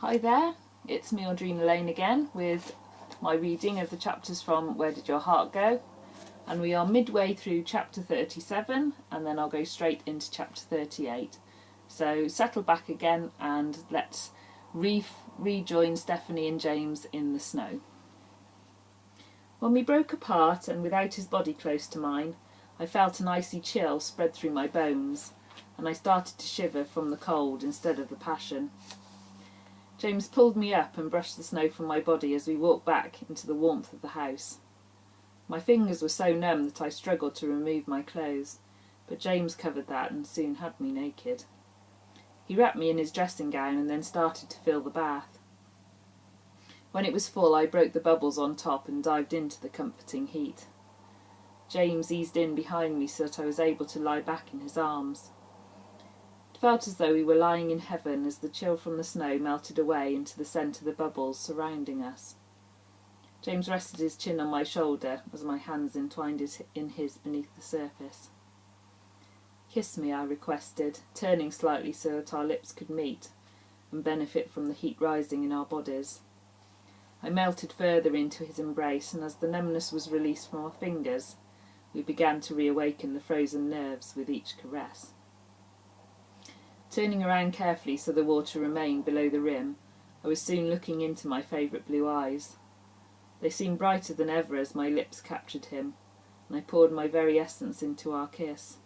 Hi there, it's me Audrina Lane again with my reading of the chapters from Where Did Your Heart Go? And we are midway through chapter 37 and then I'll go straight into chapter 38. So settle back again and let's rejoin Stephanie and James in the snow. When we broke apart and without his body close to mine, I felt an icy chill spread through my bones and I started to shiver from the cold instead of the passion. James pulled me up and brushed the snow from my body as we walked back into the warmth of the house. My fingers were so numb that I struggled to remove my clothes, but James covered that and soon had me naked. He wrapped me in his dressing gown and then started to fill the bath. When it was full, I broke the bubbles on top and dived into the comforting heat. James eased in behind me so that I was able to lie back in his arms. It felt as though we were lying in heaven as the chill from the snow melted away into the scent of the bubbles surrounding us. James rested his chin on my shoulder as my hands entwined in his beneath the surface. "Kiss me," I requested, turning slightly so that our lips could meet and benefit from the heat rising in our bodies. I melted further into his embrace, and as the numbness was released from our fingers, we began to reawaken the frozen nerves with each caress. Turning around carefully so the water remained below the rim, I was soon looking into my favourite blue eyes. They seemed brighter than ever as my lips captured him, and I poured my very essence into our kiss.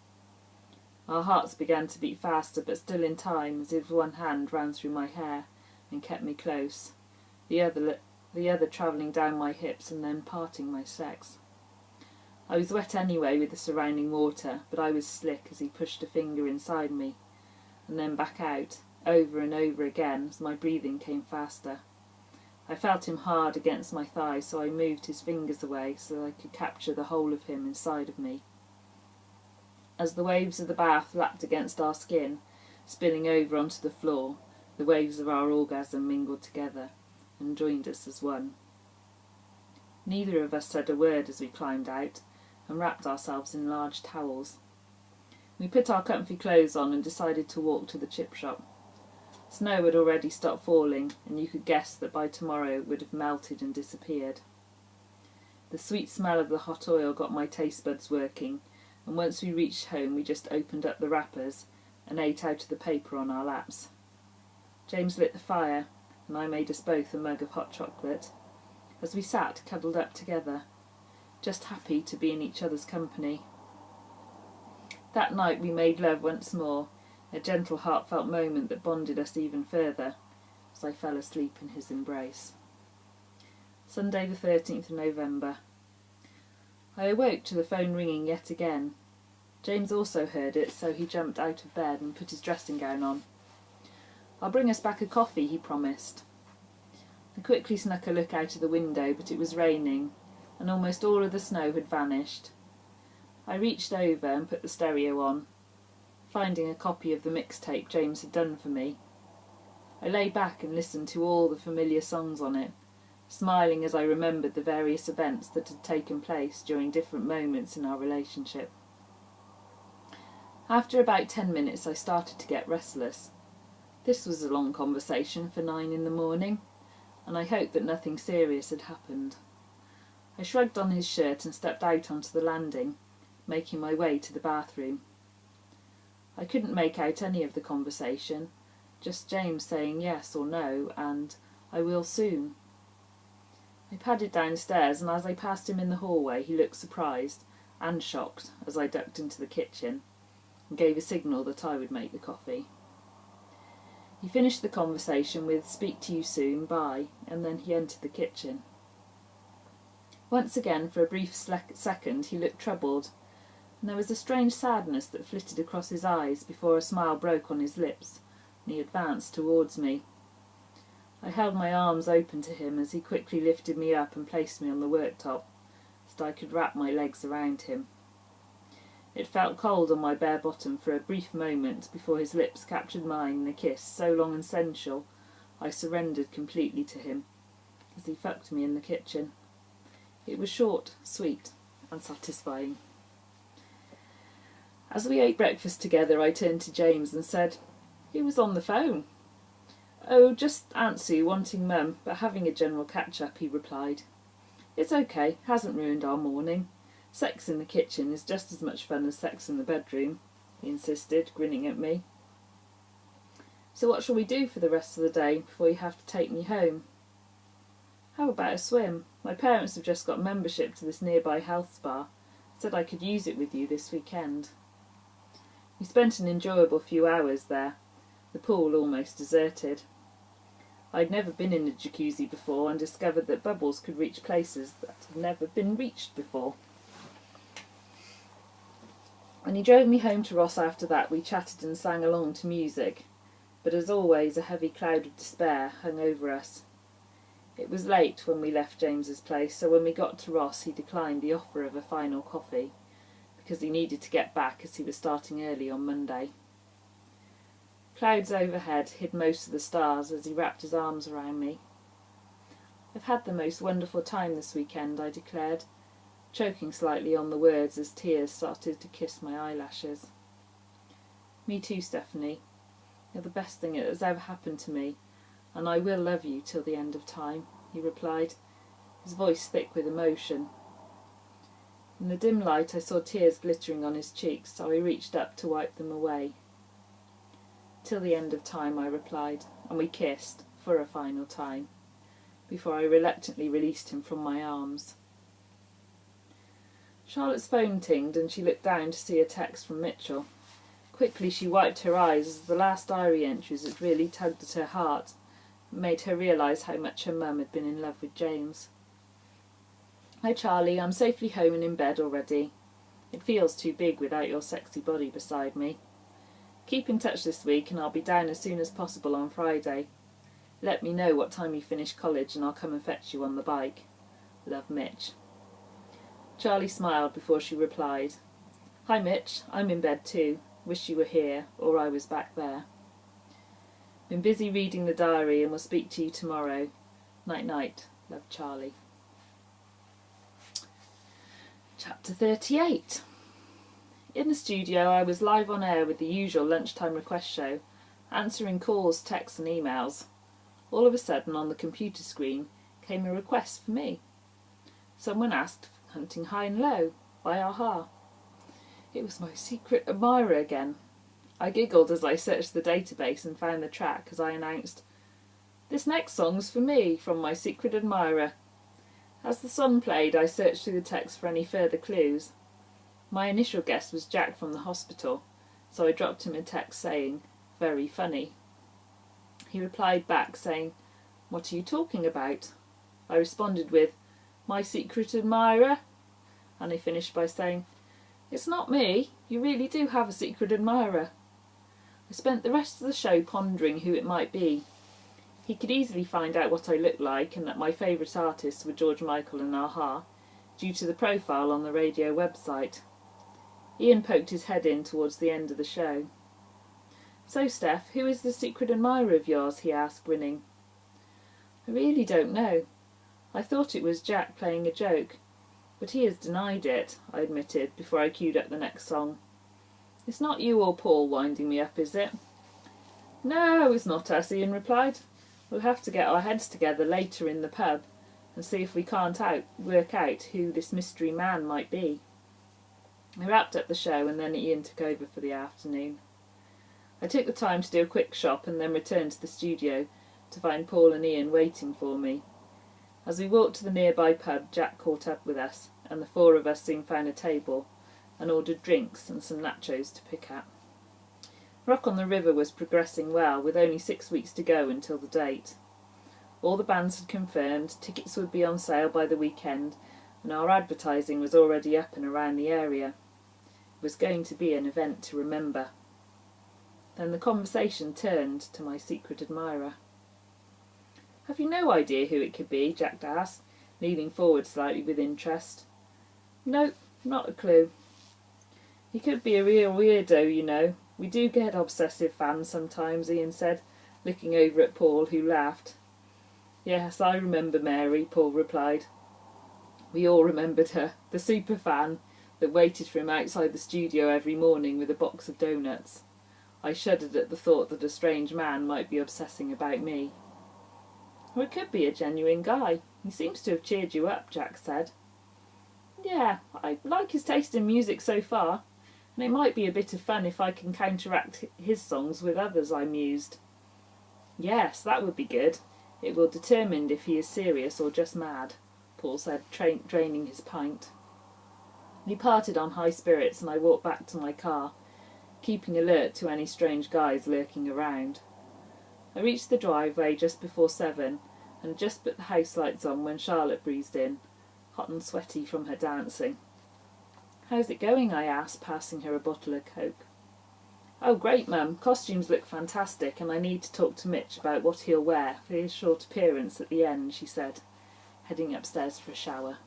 Our hearts began to beat faster, but still in time, as if one hand ran through my hair and kept me close, the other travelling down my hips and then parting my sex. I was wet anyway with the surrounding water, but I was slick as he pushed a finger inside me, and then back out, over and over again as my breathing came faster. I felt him hard against my thigh, so I moved his fingers away so that I could capture the whole of him inside of me. As the waves of the bath lapped against our skin, spilling over onto the floor, the waves of our orgasm mingled together and joined us as one. Neither of us said a word as we climbed out and wrapped ourselves in large towels. We put our comfy clothes on and decided to walk to the chip shop. Snow had already stopped falling, and you could guess that by tomorrow it would have melted and disappeared. The sweet smell of the hot oil got my taste buds working, and once we reached home we just opened up the wrappers and ate out of the paper on our laps. James lit the fire, and I made us both a mug of hot chocolate, as we sat cuddled up together, just happy to be in each other's company. That night we made love once more, a gentle heartfelt moment that bonded us even further, as I fell asleep in his embrace. Sunday the 13th of November. I awoke to the phone ringing yet again. James also heard it, so he jumped out of bed and put his dressing gown on. "I'll bring us back a coffee," he promised. I quickly snuck a look out of the window, but it was raining, and almost all of the snow had vanished. I reached over and put the stereo on, finding a copy of the mixtape James had done for me. I lay back and listened to all the familiar songs on it, smiling as I remembered the various events that had taken place during different moments in our relationship. After about 10 minutes I started to get restless. This was a long conversation for 9 in the morning, and I hoped that nothing serious had happened. I shrugged on his shirt and stepped out onto the landing, making my way to the bathroom. I couldn't make out any of the conversation, just James saying yes or no and "I will soon." I padded downstairs, and as I passed him in the hallway he looked surprised and shocked as I ducked into the kitchen and gave a signal that I would make the coffee. He finished the conversation with "Speak to you soon, bye," and then he entered the kitchen. Once again, for a brief second, he looked troubled, and there was a strange sadness that flitted across his eyes before a smile broke on his lips, and he advanced towards me. I held my arms open to him as he quickly lifted me up and placed me on the worktop, so that I could wrap my legs around him. It felt cold on my bare bottom for a brief moment before his lips captured mine in a kiss so long and sensual I surrendered completely to him as he fucked me in the kitchen. It was short, sweet, and satisfying. As we ate breakfast together, I turned to James and said, "Who was on the phone?" "Oh, just Aunt Sue wanting Mum, but having a general catch-up," he replied. "It's okay, hasn't ruined our morning. Sex in the kitchen is just as much fun as sex in the bedroom," he insisted, grinning at me. "So what shall we do for the rest of the day before you have to take me home?" "How about a swim? My parents have just got membership to this nearby health spa. Said I could use it with you this weekend." We spent an enjoyable few hours there, the pool almost deserted. I'd never been in a jacuzzi before and discovered that bubbles could reach places that had never been reached before. When he drove me home to Ross after that, we chatted and sang along to music, but as always a heavy cloud of despair hung over us. It was late when we left James's place, so when we got to Ross he declined the offer of a final coffee, because he needed to get back as he was starting early on Monday. Clouds overhead hid most of the stars as he wrapped his arms around me. "I've had the most wonderful time this weekend," I declared, choking slightly on the words as tears started to kiss my eyelashes. "Me too, Stephanie. You're the best thing that has ever happened to me, and I will love you till the end of time," he replied, his voice thick with emotion. In the dim light I saw tears glittering on his cheeks, so I reached up to wipe them away. "Till the end of time," I replied, and we kissed, for a final time, before I reluctantly released him from my arms. Charlotte's phone tinged and she looked down to see a text from Mitchell. Quickly she wiped her eyes as the last diary entries had really tugged at her heart and made her realise how much her mum had been in love with James. "Hi Charlie, I'm safely home and in bed already. It feels too big without your sexy body beside me. Keep in touch this week and I'll be down as soon as possible on Friday. Let me know what time you finish college and I'll come and fetch you on the bike. Love, Mitch." Charlie smiled before she replied, "Hi Mitch, I'm in bed too. Wish you were here, or I was back there. Been busy reading the diary and will speak to you tomorrow. Night night. Love, Charlie." Chapter 38. In the studio I was live on air with the usual lunchtime request show, answering calls, texts and emails. All of a sudden on the computer screen came a request for me. Someone asked for Hunting High and Low by a-ha. It was my secret admirer again. I giggled as I searched the database and found the track as I announced, "This next song's for me, from my secret admirer." As the song played I searched through the text for any further clues. My initial guess was Jack from the hospital, so I dropped him a text saying, "Very funny." He replied back saying, "What are you talking about?" I responded with, "My secret admirer," and he finished by saying, "It's not me, you really do have a secret admirer." I spent the rest of the show pondering who it might be. He could easily find out what I looked like and that my favourite artists were George Michael and a-ha, due to the profile on the radio website. Ian poked his head in towards the end of the show. "So, Steph, who is the secret admirer of yours?" he asked, grinning. "I really don't know. I thought it was Jack playing a joke, but he has denied it," I admitted, before I queued up the next song. "It's not you or Paul winding me up, is it?" "No, it's not us," Ian replied. "We'll have to get our heads together later in the pub and see if we can't work out who this mystery man might be." I wrapped up the show and then Ian took over for the afternoon. I took the time to do a quick shop and then returned to the studio to find Paul and Ian waiting for me. As we walked to the nearby pub, Jack caught up with us, and the four of us soon found a table and ordered drinks and some nachos to pick at. Rock on the River was progressing well, with only 6 weeks to go until the date. All the bands had confirmed, tickets would be on sale by the weekend, and our advertising was already up and around the area. It was going to be an event to remember. Then the conversation turned to my secret admirer. "Have you no idea who it could be?" Jack asked, leaning forward slightly with interest. "Nope, not a clue." "He could be a real weirdo, you know. We do get obsessive fans sometimes," Ian said, looking over at Paul, who laughed. "Yes, I remember Mary," Paul replied. We all remembered her, the super fan that waited for him outside the studio every morning with a box of doughnuts. I shuddered at the thought that a strange man might be obsessing about me. Or it could be a genuine guy. He seems to have cheered you up, Jack said. Yeah, I like his taste in music so far, and it might be a bit of fun if I can counteract his songs with others, I mused. Yes, that would be good. It will determine if he is serious or just mad, Paul said, draining his pint. We parted on high spirits and I walked back to my car, keeping alert to any strange guys lurking around. I reached the driveway just before 7 and just put the house lights on when Charlotte breezed in, hot and sweaty from her dancing. How's it going? I asked, passing her a bottle of Coke. Oh, great, Mum. Costumes look fantastic and I need to talk to Mitch about what he'll wear for his short appearance at the end, she said, heading upstairs for a shower.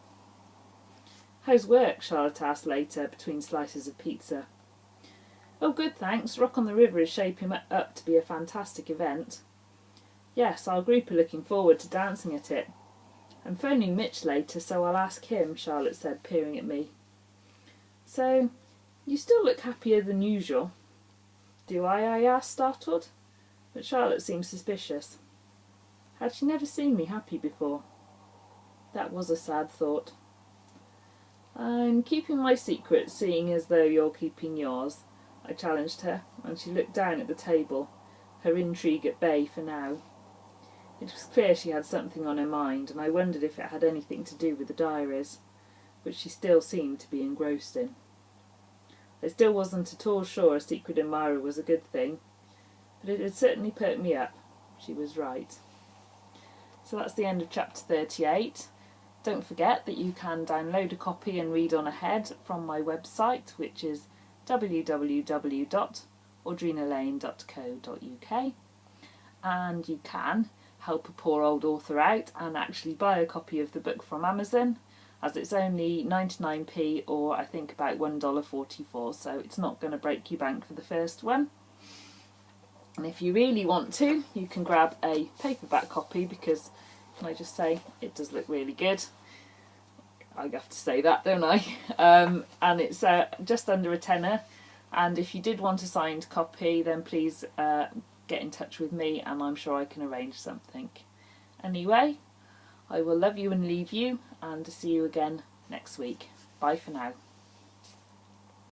How's work? Charlotte asked later, between slices of pizza. Oh, good, thanks. Rock on the River is shaping up to be a fantastic event. Yes, our group are looking forward to dancing at it. I'm phoning Mitch later, so I'll ask him, Charlotte said, peering at me. So, you still look happier than usual. Do I asked, startled. But Charlotte seemed suspicious. Had she never seen me happy before? That was a sad thought. I'm keeping my secret, seeing as though you're keeping yours, I challenged her, and she looked down at the table, her intrigue at bay for now. It was clear she had something on her mind, and I wondered if it had anything to do with the diaries, which she still seemed to be engrossed in. I still wasn't at all sure a secret admirer was a good thing, but it had certainly perked me up. She was right. So that's the end of chapter 38. Don't forget that you can download a copy and read on ahead from my website, which is www.audrinalane.co.uk, and you can help a poor old author out and actually buy a copy of the book from Amazon, as it's only 99p or I think about $1.44, so it's not going to break your bank for the first one. And if you really want to, you can grab a paperback copy, because, can I just say, it does look really good. I have to say that, don't I? And it's just under a tenner, and if you did want a signed copy, then please get in touch with me and I'm sure I can arrange something. Anyway, I will love you and leave you, and see you again next week. Bye for now.